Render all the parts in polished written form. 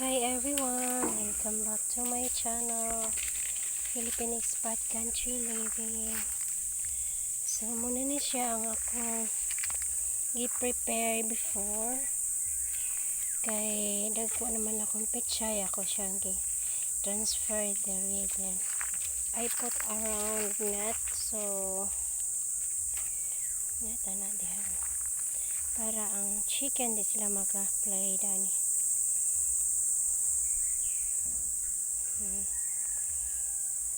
Hi everyone! Welcome back to my channel, Philippine Expat Country Living. So, muna na siya ang akong i-prepare before. Kay dagko naman akong pechay, ako siyang transfer the rhythm. I put around net, so net na diha. Para ang chicken di sila maka-play dani.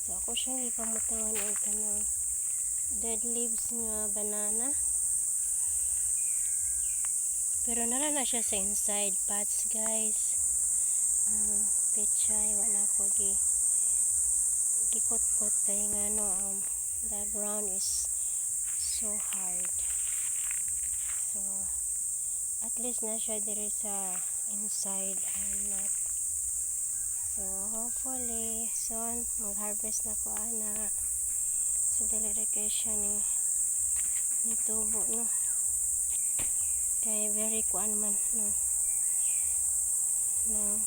So ako siyang ipamutangan og kanang dead leaves nga banana. Pero nara na siya sa inside pots, guys. Pechay wala ko gikot-kot kay nga no, the ground is so hard. So at least na siya diri sa inside and not. So hopefully soon mag-harvest na ko ana. So dili kay siya ni tubo no. Kay very kuan man no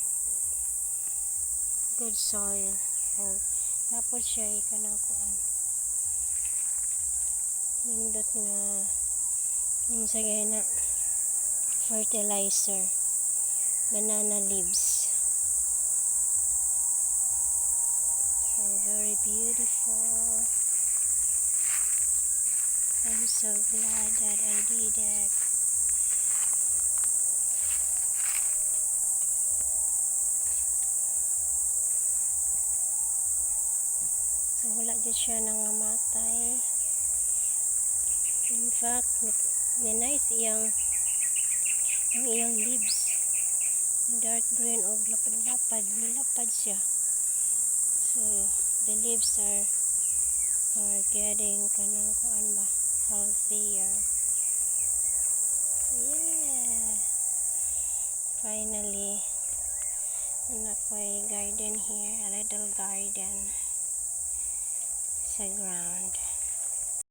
good soil. Oh, tapos siya kanang kuan. Nindot nga sa na fertilizer, banana leaves. So very beautiful. I'm so glad that I did it. So wala dyan siya nangamatay. In fact, nice ang iyang leaves. Dark green o lapad-lapad. Nilapad siya. So the leaves are getting kanang kuan ba, healthier. So yeah, finally anak ko'y garden here, a little garden sa ground.